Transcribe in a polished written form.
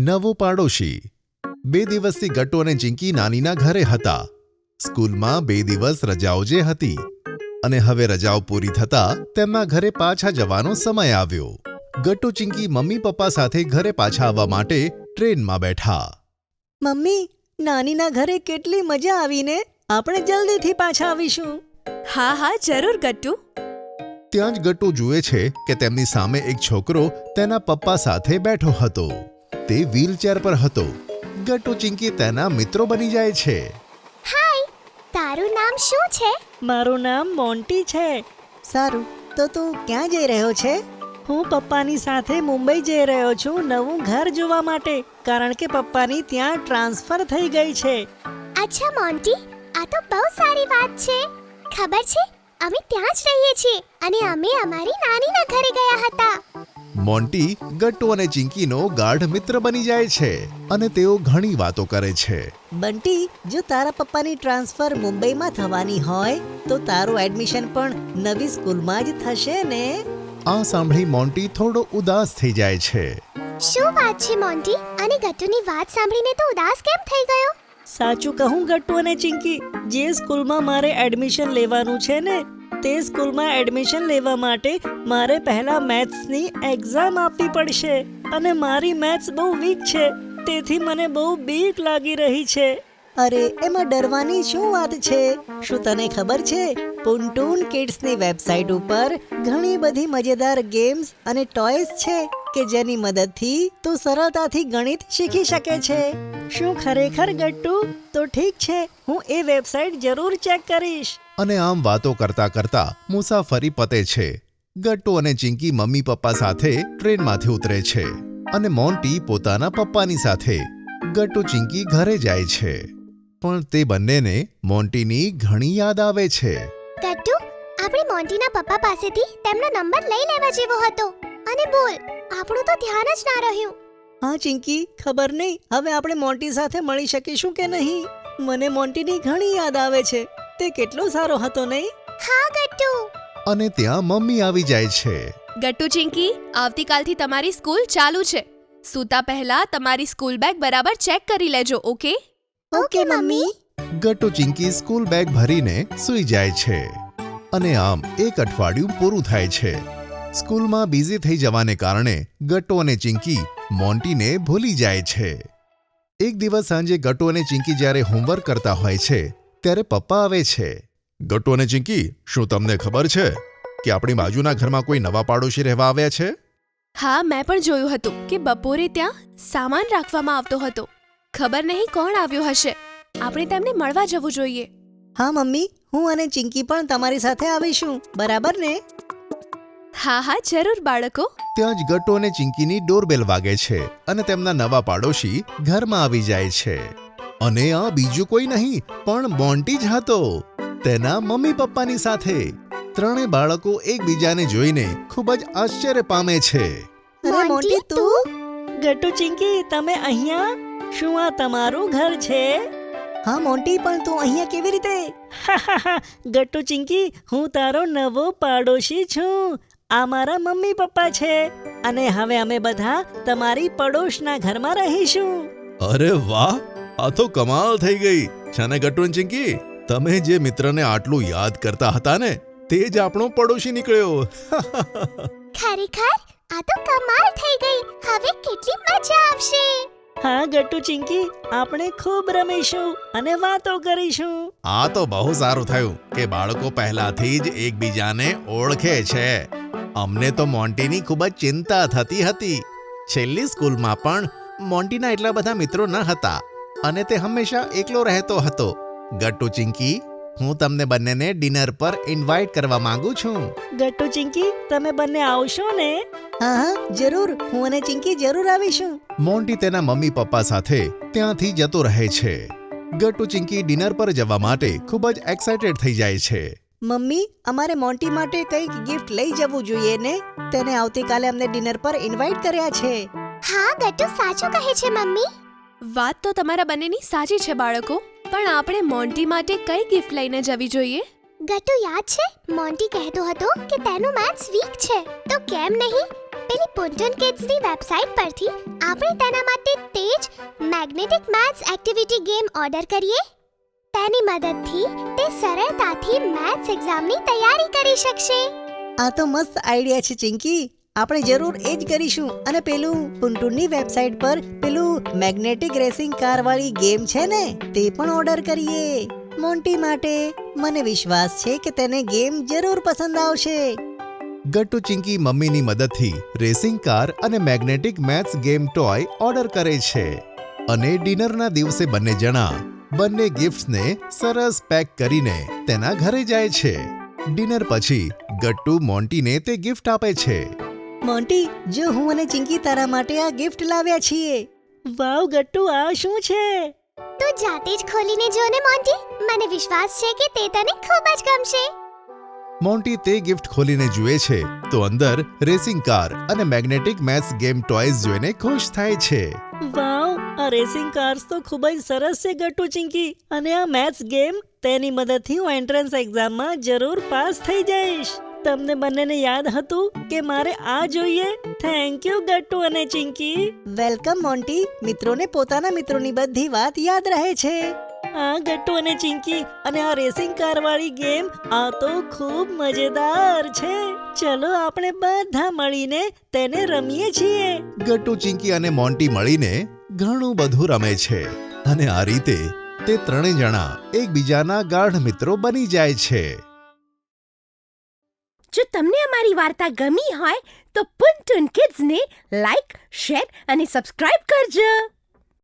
નવો પાડોશી 2 દિવસથી ગટ્ટુ અને ચિંકી નાનીના ઘરે હતા. સ્કૂલમાં 2 દિવસ રજાઓ જે હતી અને હવે રજાઓ પૂરી થતા તેમના ઘરે પાછા જવાનો સમય આવ્યો. ગટ્ટુ ચિંકી મમ્મી પપ્પા સાથે ઘરે પાછા આવવા માટે ટ્રેનમાં બેઠા. મમ્મી, નાનીના ઘરે કેટલી મજા આવીને. આપણે જલ્દીથી પાછા આવીશું. હા હા જરૂર ગટ્ટુ. ત્યાં જ ગટ્ટુ જુએ છે કે તેમની સામે એક છોકરો તેના પપ્પા સાથે બેઠો હતો. તે વ્હીલચેર પર હતો. ગટ્ટુ ચિંકી તેના મિત્રો બની જાય છે. હાય, તારું નામ શું છે? મારું નામ મોન્ટી છે. સારું, તો તું ક્યાં જઈ રહ્યો છે? હું પપ્પાની સાથે મુંબઈ જઈ રહ્યો છું નવું ઘર જોવા માટે, કારણ કે પપ્પાની ત્યાં ટ્રાન્સફર થઈ ગઈ છે. અચ્છા મોન્ટી, આ તો બહુ સારી વાત છે. ખબર છે, અમે ત્યાં જ રહીએ છીએ અને અમે અમારી નાનીના ઘરે ગયા હતા. મોન્ટી ગટ્ટુ અને ચિંકીનો ગાઢ મિત્ર બની જાય છે અને તેઓ ઘણી વાતો કરે છે. બંટી, જો તારા પપ્પાની ટ્રાન્સફર મુંબઈમાં થવાની હોય તો તારું એડમિશન પણ નવી સ્કૂલમાં જ થશે ને? આ સાંભળી મોન્ટી થોડો ઉદાસ થઈ જાય છે. શું વાત છે મોન્ટી? અને ગટ્ટુની વાત સાંભળીને તો ઉદાસ કેમ થઈ ગયો? સાચું કહું ગટ્ટુ અને ચિંકી, જે સ્કૂલમાં મારે એડમિશન લેવાનું છે ને, તે સ્કૂલમાં એડમિશન લેવા માટે મારે પહેલા મેથ્સની એક્ઝામ આપવી પડશે અને મારી મેથ્સ બહુ વીક છે, તેથી મને બહુ બીક લાગી રહી છે. અરે, એમાં ડરવાની શું વાત છે? શું તને ખબર છે, પુન્ટૂન કિડ્સની વેબસાઇટ ઉપર ઘણી બધી મજેદાર ગેમ્સ અને ટોયસ છે કે જેની મદદથી તું સરળતાથી ગણિત શીખી શકે છે. શું ખરેખર ગટ્ટુ? તો ઠીક છે, હું એ વેબસાઇટ જરૂર ચેક કરીશ. અને આમ વાતો કરતા કરતા મુસાફરી પતે છે. ગટ્ટુ અને ચિંકી મમ્મી પપ્પા સાથે ટ્રેનમાંથી ઉતરે છે અને મોન્ટી પોતાના પપ્પાની સાથે. ગટ્ટુ ચિંકી ઘરે જાય છે, પણ તે બંનેને મોન્ટીની ઘણી યાદ આવે છે. ગટ્ટુ, આપણે મોન્ટીના પપ્પા પાસેથી તેમનો નંબર લઈ લેવા જેવો હતો. અને બોલ, આપણું તો ધ્યાન જ ના રહ્યું. હા ચિંકી, ખબર નહીં હવે આપણે મોન્ટી સાથે મળી શકીશું કે નહીં. મને મોન્ટીની ઘણી યાદ આવે છે. તે કેટલો સારો હતો નહીં? હા ગટ્ટુ. અને ત્યાં મમ્મી આવી જાય છે. ગટ્ટુ ચિંકી, આવતીકાલથી તમારી સ્કૂલ ચાલુ છે. સૂતા પહેલા તમારી સ્કૂલ બેગ બરાબર ચેક કરી લેજો, ઓકે? ઓકે મમ્મી. ગટ્ટુ ચિંકી સ્કૂલ બેગ ભરીને સૂઈ જાય છે અને આમ એક અઠવાડિયું પૂરું થાય છે. સ્કૂલમાં બિઝી થઈ જવાને કારણે ગટ્ટુ અને ચિંકી મોન્ટીને ભૂલી જાય છે. એક દિવસ સાંજે ગટ્ટુ અને ચિંકી જ્યારે હોમવર્ક કરતા હોય છે ત્યારે પપ્પા આવે છે. ગટ્ટુ અને ચિંકી, શું તમને ખબર છે કે આપણી બાજુના ઘરમાં કોઈ નવા પાડોશી રહેવા આવ્યા છે? હા, મેં પણ જોયું હતું કે બપોરે ત્યાં સામાન રાખવામાં આવતો હતો. ખબર નહીં કોણ આવ્યો હશે. આપણે તેમને મળવા જવું જોઈએ. હા મમ્મી, હું અને ચિંકી પણ તમારી સાથે આવીશું, બરાબર ને? હા હા જરૂર બાળકો. ત્યાં જ ગટ્ટુ અને ચિંકીની ડોરબેલ વાગે છે અને તેમના નવા પાડોશી ઘરમાં આવી જાય છે. અને આ બીજું કોઈ નહીં પણ મોન્ટી જ હતો, તેના મમ્મી પપ્પાની સાથે. ત્રણેય બાળકો એકબીજાને જોઈને ખૂબ જ આશ્ચર્ય પામે છે. અરે મોન્ટી, મોન્ટી, તું? ગટ્ટુ ચિંકી, તમે અહીંયા? શું આ તમારું ઘર છે? હા મોન્ટી, પણ તું અહીંયા કેવી રીતે? ગટ્ટુ ચિંકી, હું તારો નવો પાડોશી છું. આ મારા મમ્મી પપ્પા છે અને હવે અમે બધા તમારી પડોશના ઘરમાં રહીશું. અરે વાહ, આ તો કમાલ થઈ ગઈ છે ને ગટ્ટુ અને ચિંકી. તમે જે મિત્રને આટલું યાદ કરતા હતા ને, તે જ આપણો પડોશી નીકળ્યો. ખરેખર આ તો કમાલ થઈ ગઈ. હવે કેટલી મજા આવશે. હા ગટ્ટુ ચિંકી, આપણે ખૂબ રમીશું અને વાતો કરીશું. આ તો બહુ સારું થયું કે બાળકો પહેલાથી જ એકબીજાને ઓળખે છે. અમને તો મોન્ટીની ખૂબ જ ચિંતા થતી હતી. છેલ્લી સ્કૂલમાં પણ મોન્ટીના એટલા બધા મિત્રો ન હતા અને તે હંમેશા એકલો રહેતો હતો. ગટ્ટુ ચિંકી, હું તમને બંનેને ડિનર પર ઇન્વાઇટ કરવા માંગુ છું. ગટ્ટુ ચિંકી, તમે બંને આવશો ને? હા હા જરૂર, હું અને ચિંકી જરૂર આવીશું. મોન્ટી તેના મમ્મી પપ્પા સાથે ત્યાંથી જતો રહે છે. ગટ્ટુ ચિંકી ડિનર પર જવા માટે ખૂબ જ એક્સાઇટેડ થઈ જાય છે. મમ્મી, અમારે મોન્ટી માટે કંઈક ગિફ્ટ લઈ જવું જોઈએ ને? તેને આવતીકાલે અમને ડિનર પર ઇન્વાઇટ કર્યા છે. હા ગટ્ટુ સાચું કહે છે મમ્મી. વાત તો તમારા બંનેની સાચી છે બાળકો, પણ આપણે મોન્ટી માટે કઈ ગિફ્ટ લઈને જવી જોઈએ? ગટ્ટુ યાદ છે, મોન્ટી કહેતો હતો કે તેનું મેથ્સ વીક છે, તો કેમ નહીં પેલી પુન્ટન કિડ્સની વેબસાઇટ પરથી આપણે તેના માટે તે જ magnetic maths activity game order કરીએ. તેની મદદથી તે સરળતાથી મેથ્સ એક્ઝામની તૈયારી કરી શકશે. આ તો મસ્ત આઈડિયા છે ચિંકી. આપણે જરૂર એ જ કરીશું. અને પેલું પુન્ટુની વેબસાઇટ પર પેલું મેગ્નેટિક રેસિંગ કાર વાળી ગેમ છે ને, તે પણ ઓર્ડર કરીએ. મોન્ટી માટે મને વિશ્વાસ છે કે તેને ગેમ જરૂર પસંદ આવશે. ગટ્ટુ ચિંકી મમ્મીની મદદથી રેસિંગ કાર અને magnetic maths game toy order કરે છે અને ડિનરના દિવસે બંને જણા બંને ગિફ્ટ્સને સરસ પેક કરીને તેના ઘરે જાય છે. ડિનર પછી ગટ્ટુ મોન્ટીને તે ગિફ્ટ આપે છે. મોન્ટી, જો હું અને ચિંકી તારા માટે આ ગિફ્ટ લાવ્યા છીએ. વાવ ગટ્ટુ, આ શું છે? તું જાતે જ ખોલીને જો ને મોન્ટી. મને વિશ્વાસ છે કે તે તને ખૂબ જ ગમશે. મોન્ટી તે ગિફ્ટ ખોલીને જુએ છે તો અંદર રેસિંગ કાર અને મેગ્નેટિક મેથ્સ ગેમ ટોયઝ જોઈને ખુશ થાય છે. વાવ, આ રેસિંગ કાર્સ તો ખૂબ જ સરસ છે ગટ્ટુ ચિંકી. અને આ મેથ્સ ગેમ, તેની મદદથી હું એન્ટ્રન્સ એક્ઝામમાં જરૂર પાસ થઈ જઈશ. તમને બંનેને યાદ હતું કે મારે આ જોઈએ? થેન્ક યુ ગટ્ટુ અને ચિંકી. Welcome Monty. મિત્રોને પોતાના મિત્રોની બધી વાત યાદ રહે છે. હા ગટ્ટુ અને ચિંકી, અને આ રેસિંગ કાર વાળી ગેમ આ તો ખૂબ મજેદાર છે. ચલો આપણે બધા મળીને તેને રમીએ છીએ. ગટ્ટુ ચિંકી અને મોન્ટી મળીને ઘણું બધું રમે છે અને આ રીતે તે ત્રણેય જણા એકબીજાના ગાઢ મિત્રો બની જાય છે. જો તમને અમારી વાર્તા ગમી હોય તો પુન્ટુન કિડ્સને લાઈક, શેર અને સબસ્ક્રાઇબ કરજો.